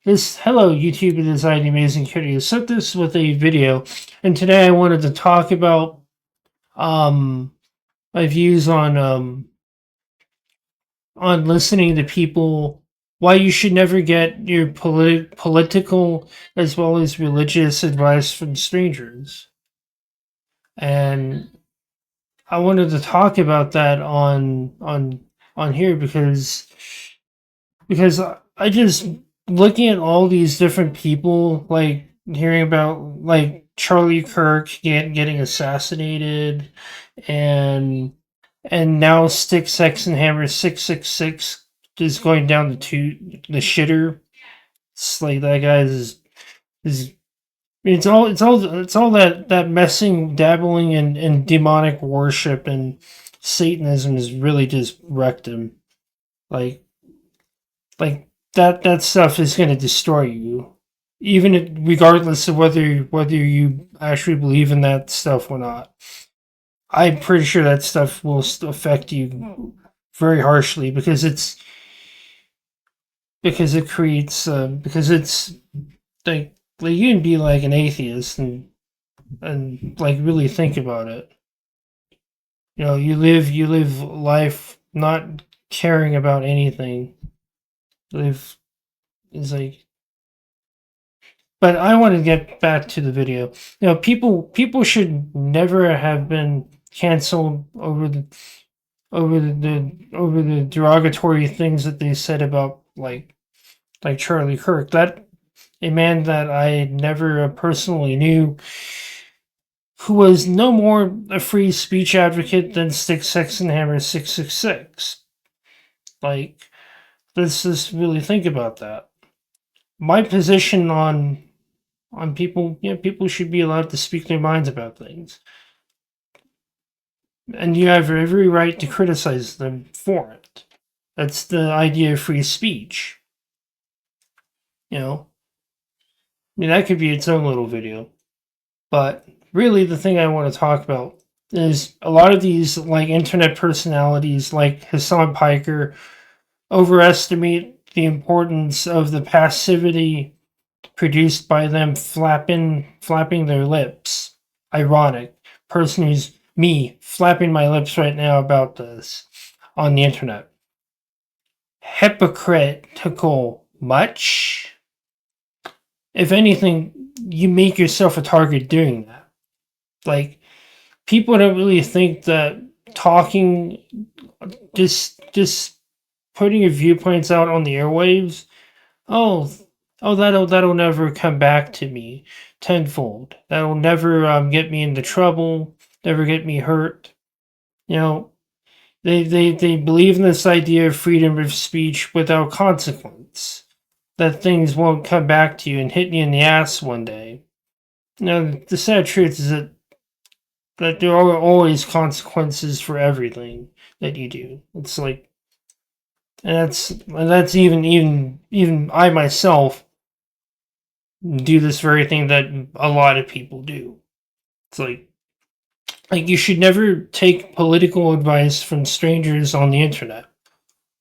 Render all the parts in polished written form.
Hello YouTube, it is I, the Amazing Kitty. I sent this with a video, and today I wanted to talk about um my views on listening to people, why you should never get your political as well as religious advice from strangers. And I wanted to talk about that on here because I just looking at all these different people, like hearing about like Charlie Kirk getting assassinated, and now Stick Sex and Hammer 666 is going down the shitter. It's like that guy is it's all that messing, dabbling in demonic worship and Satanism has really just wrecked him. Like like that stuff is going to destroy you, regardless of whether you actually believe in that stuff or not. I'm pretty sure that stuff will affect you very harshly because it creates because it's like you can be like an atheist and like really think about it. You live life not caring about anything. Live is like But I want to get back to the video. People should never have been canceled over the derogatory things that they said about like Charlie Kirk. That a man that I never personally knew, who was no more a free speech advocate than Stick Sex and Hammer 666. Like, let's just really think about that. My position on people, people should be allowed to speak their minds about things. And you have every right to criticize them for it. That's the idea of free speech. You know? I mean, that could be its own little video. But really, the thing I want to talk about is a lot of these, like, internet personalities, like Hassan Piker, overestimate the importance of the passivity produced by them flapping their lips. Ironic. Person who's me flapping my lips right now about this on the internet. Hypocritical much? If anything, you make yourself a target doing that. Like, people don't really think that talking, just putting your viewpoints out on the airwaves, oh, that'll never come back to me tenfold. That'll never get me into trouble, never get me hurt. You know, they believe in this idea of freedom of speech without consequence. That things won't come back to you and hit you in the ass one day. Now, the sad truth is that there are always consequences for everything that you do. It's like, and that's even I myself do this very thing that a lot of people do. It's like you should never take political advice from strangers on the internet.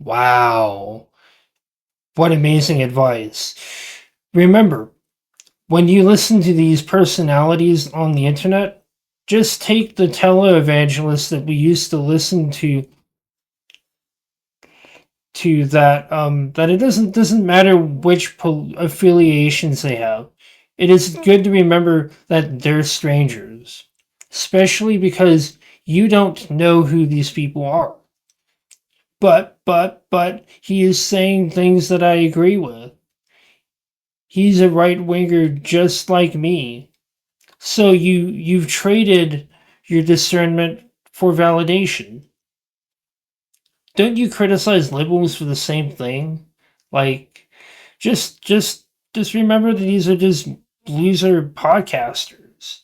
Wow. What amazing advice. Remember, when you listen to these personalities on the internet, just take the televangelists that we used to listen to that it doesn't matter which affiliations they have. It is good to remember that they're strangers, especially because you don't know who these people are. But he is saying things that I agree with. He's a right winger just like me. So you've traded your discernment for validation. Don't you criticize liberals for the same thing? Like, just remember that these are just loser podcasters.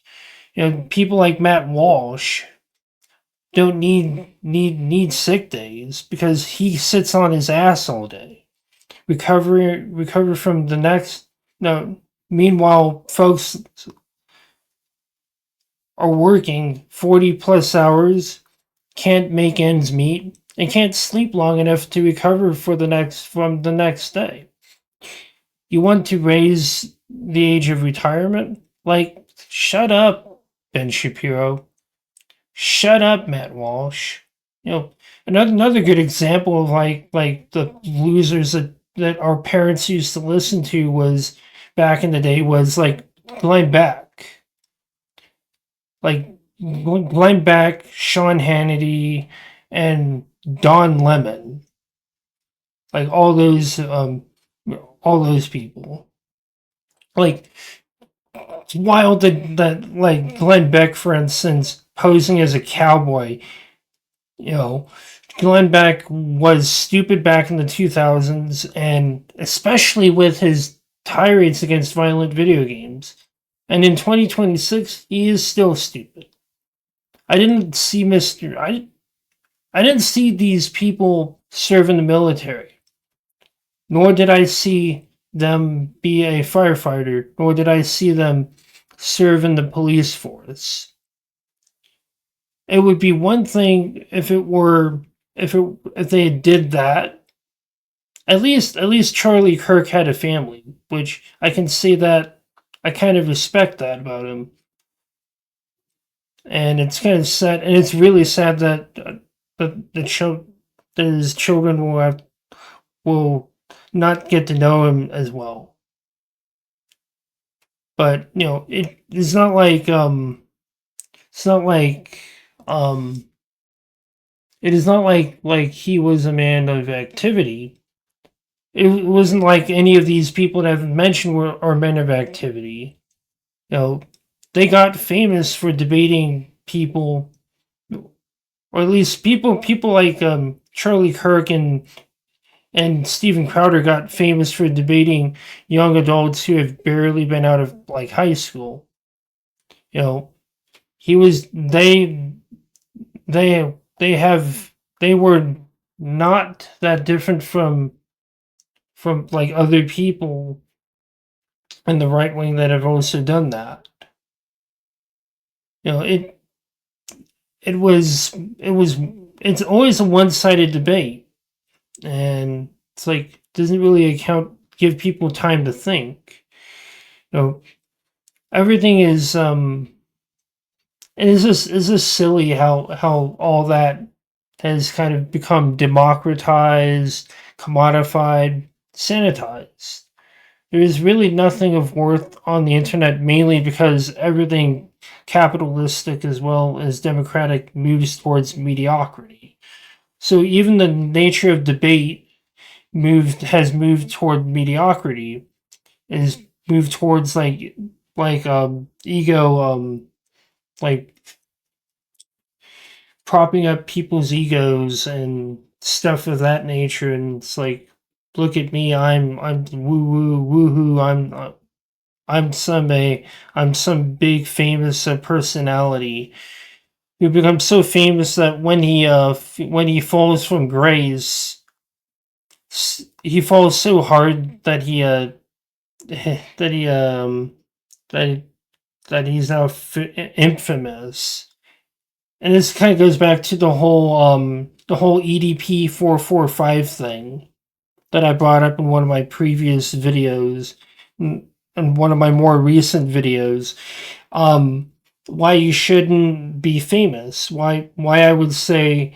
People like Matt Walsh don't need sick days because he sits on his ass all day. Recover from the next no meanwhile folks are working 40 plus hours, can't make ends meet, and can't sleep long enough to recover from the next day. You want to raise the age of retirement? Like, shut up, Ben Shapiro. Shut up, Matt Walsh. You know, another good example of like the losers that our parents used to listen to was back in the day was like Glenn Beck, like Glenn Beck, Sean Hannity, and Don Lemon, like all those people. Like it's wild that like Glenn Beck, for instance, posing as a cowboy. You know, Glenn Beck was stupid back in the 2000s, and especially with his tirades against violent video games. And in 2026, he is still stupid. I didn't see Mr. I didn't see these people serve in the military, nor did I see them be a firefighter, nor did I see them serve in the police force. It would be one thing if it were if they did that. At least Charlie Kirk had a family, which I can say that I kind of respect that about him. And it's kind of sad, and it's really sad that that his children will not get to know him as well. But you know, it's not like um it is not like he was a man of activity. It wasn't like any of these people that I've mentioned are men of activity. You know, they got famous for debating people, or at least people like Charlie Kirk and Steven Crowder got famous for debating young adults who have barely been out of like high school. You know, he was they have they were not that different from like other people in the right wing that have also done that. You know, it was it's always a one-sided debate, and it's like doesn't really give people time to think. You know, everything is just silly how all that has kind of become democratized, commodified, sanitized. There is really nothing of worth on the internet, mainly because everything capitalistic as well as democratic moves towards mediocrity. So even the nature of debate has moved toward mediocrity, is moved towards ego, like propping up people's egos and stuff of that nature. And it's like, look at me, I'm woo woo woohoo, I'm I'm some big famous personality who becomes so famous that when he falls from grace, he falls so hard that he that he that he's now infamous. And this kind of goes back to the whole EDP 445 thing that I brought up in one of my previous videos and one of my more recent videos. Why you shouldn't be famous. Why I would say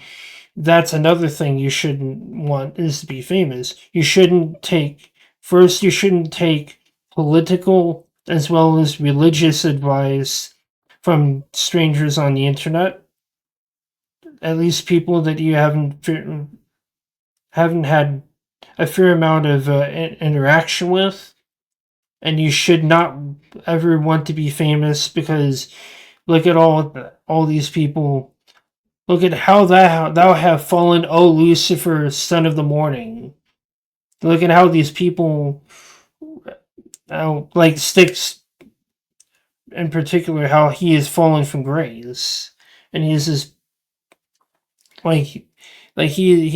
that's another thing you shouldn't want is to be famous. You shouldn't take political as well as religious advice from strangers on the internet. At least people that you haven't had a fair amount of interaction with, and you should not ever want to be famous because look at all these people. Look at how thou have fallen, O Lucifer, son of the morning. Look at how these people, like Styx in particular, how he has fallen from grace, and he's just like he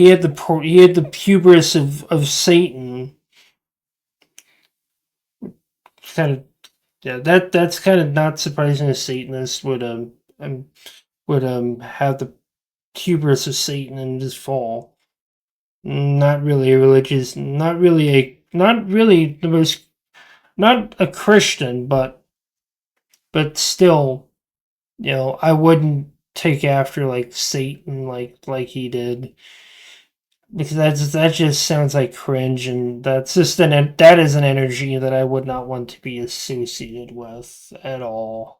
had the hubris of Satan. Kind of yeah, that's kind of not surprising. A Satanist would have the hubris of Satan and just fall. Not really a religious, not really the most not a Christian, but still, I wouldn't take after like Satan like he did, because that just sounds like cringe, and that is an energy that I would not want to be associated with at all.